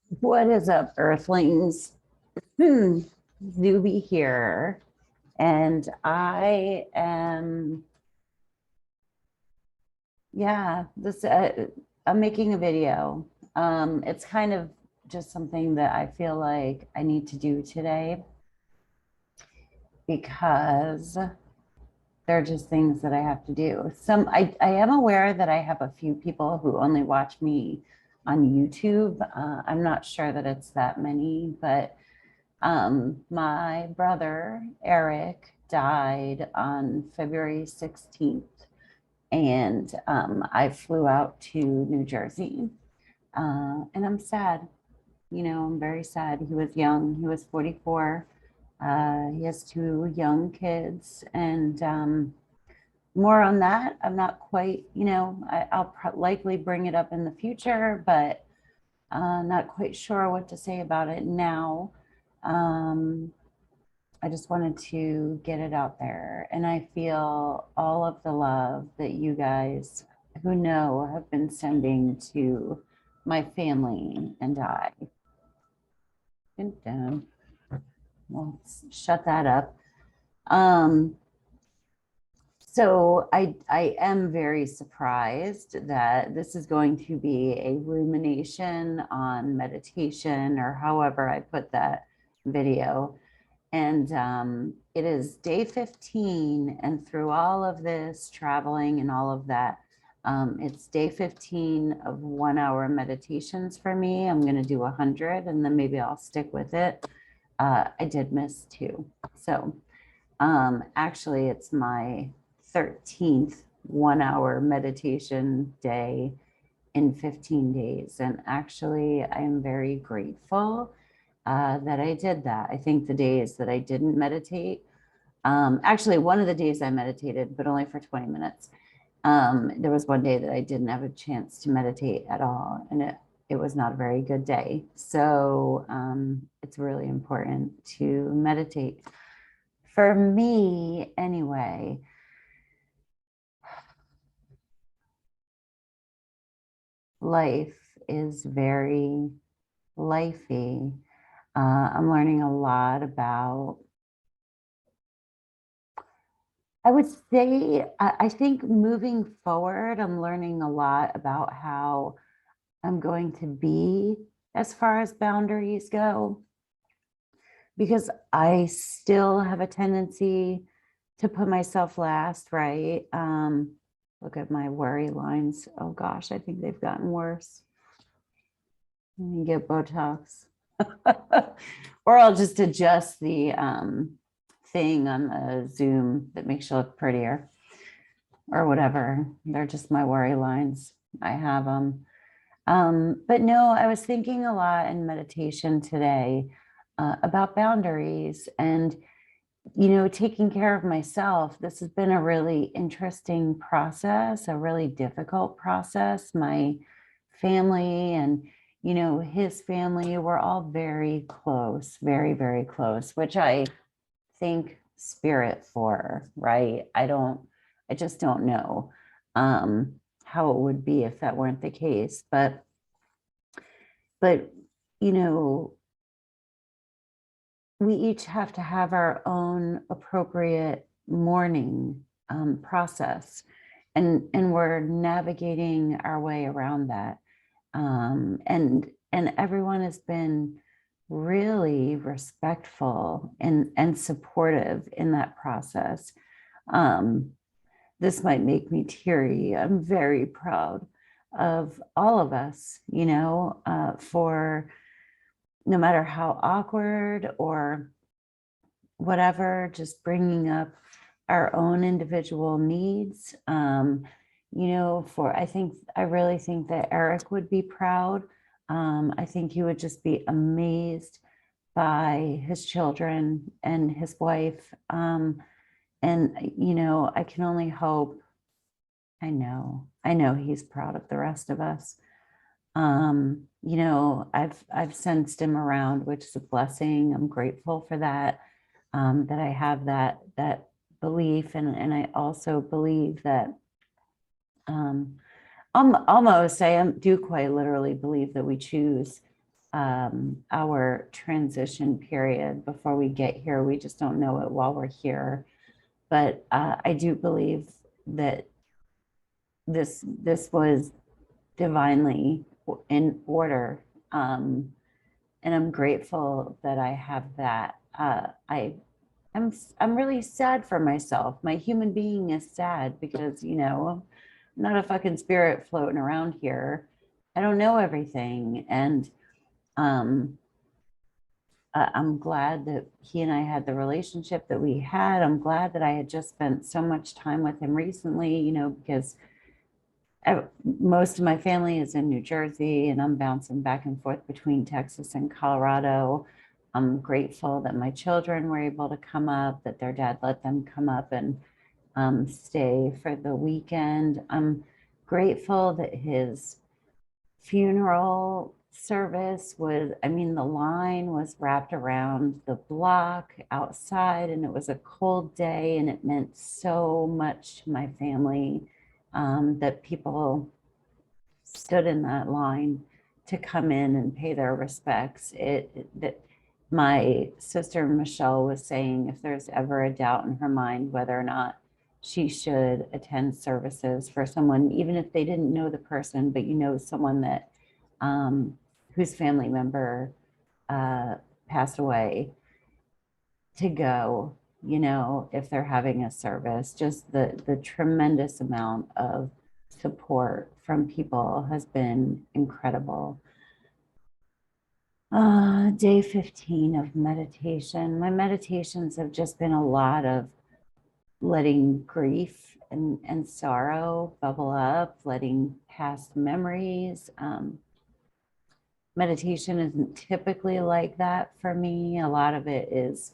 What is up, Earthlings? Zube here, and this I'm making a video. It's kind of just something that I feel like I need to do today because there are just things that I have to do. I am aware that I have a few people who only watch me on YouTube. I'm not sure that it's that many, but my brother, Eric, died on February 16th, and I flew out to New Jersey. And I'm sad. I'm very sad. He was young, he was 44. He has two young kids, and more on that. I'm not quite, I'll likely bring it up in the future, but not quite sure what to say about it now. I just wanted to get it out there. And I feel all of the love that you guys who know have been sending to my family and I. Well, shut that up. So I am very surprised that this is going to be a rumination on meditation, or however I put that video. And it is day 15. And through all of this traveling and all of that, it's day 15 of 1 hour meditations for me. I'm going to do 100 and then maybe I'll stick with it. I did miss 2. So actually, it's my 13th 1 hour meditation day in 15 days. And actually, I am very grateful that I did that. I think the days that I didn't meditate, actually, one of the days I meditated, but only for 20 minutes. There was one day that I didn't have a chance to meditate at all, and it was not a very good day. So it's really important to meditate. For me, anyway, life is very lifey. I'm learning a lot about, I would say, I think moving forward, I'm learning a lot about how I'm going to be as far as boundaries go, because I still have a tendency to put myself last, right? Look at my worry lines. Oh gosh, I think they've gotten worse. Let me get Botox. Or I'll just adjust the thing on the Zoom that makes you look prettier or whatever. They're just my worry lines. I have them. But no, I was thinking a lot in meditation today about boundaries and, taking care of myself. This has been a really interesting process, a really difficult process. My family and his family, we're all very close, very, very close, which I thank spirit for, right? I just don't know how it would be if that weren't the case. But you know, we each have to have our own appropriate mourning process, and we're navigating our way around that. And everyone has been really respectful and supportive in that process. This might make me teary. I'm very proud of all of us, for no matter how awkward or whatever, just bringing up our own individual needs. I really think that Eric would be proud. I think he would just be amazed by his children and his wife. I can only hope, I know he's proud of the rest of us. I've sensed him around, which is a blessing. I'm grateful for that, that I have that belief. And I also believe that almost, do quite literally believe that we choose our transition period before we get here. We just don't know it while we're here. But I do believe that this was divinely in order. And I'm grateful that I have that. I'm really sad for myself. My human being is sad because, you know, I'm not a fucking spirit floating around here. I don't know everything. And um, I'm glad that he and I had the relationship that we had. I'm glad that I had just spent so much time with him recently, you know, because most of my family is in New Jersey and I'm bouncing back and forth between Texas and Colorado. I'm grateful that my children were able to come up, that their dad let them come up and stay for the weekend. I'm grateful that his funeral service was, I mean, the line was wrapped around the block outside and it was a cold day and it meant so much to my family that people stood in that line to come in and pay their respects. That my sister Michelle was saying if there's ever a doubt in her mind whether or not she should attend services for someone, even if they didn't know the person, but you know someone that whose family member passed away, to go, you know, if they're having a service. Just the tremendous amount of support from people has been incredible. Day 15 of meditation. My meditations have just been a lot of letting grief and sorrow bubble up, letting past memories. Meditation isn't typically like that for me. A lot of it is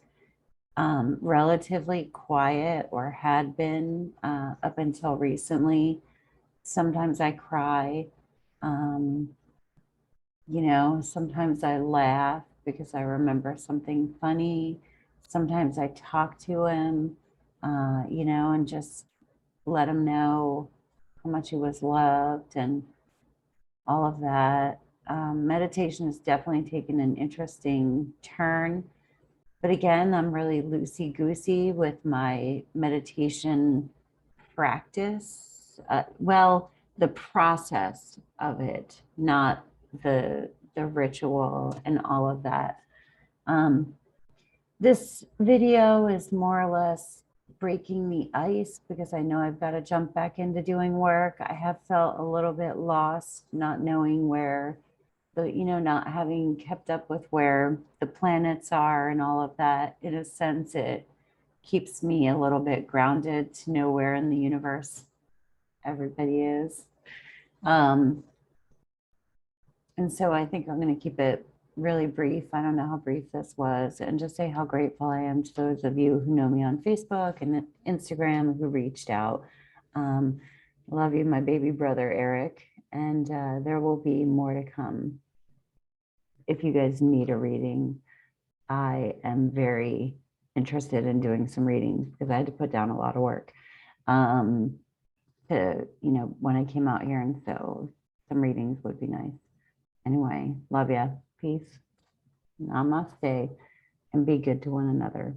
relatively quiet, or had been up until recently. Sometimes I cry. Um, you know, sometimes I laugh because I remember something funny. Sometimes I talk to him, you know, and just let him know how much he was loved and all of that. Meditation has definitely taken an interesting turn. But again, I'm really loosey-goosey with my meditation practice. Well, the process of it, not the ritual and all of that. Um, this video is more or less breaking the ice because I know I've got to jump back into doing work. I have felt a little bit lost, not knowing where you know, not having kept up with where the planets are and all of that. In a sense, it keeps me a little bit grounded to know where in the universe everybody is. And so I think I'm going to keep it really brief. I don't know how brief this was, and just say how grateful I am to those of you who know me on Facebook and Instagram who reached out. Love you, my baby brother, Eric, and there will be more to come. If you guys need a reading, I am very interested in doing some readings because I had to put down a lot of work to, you know, when I came out here, and so some readings would be nice. Anyway, love ya. Peace. Namaste. And be good to one another.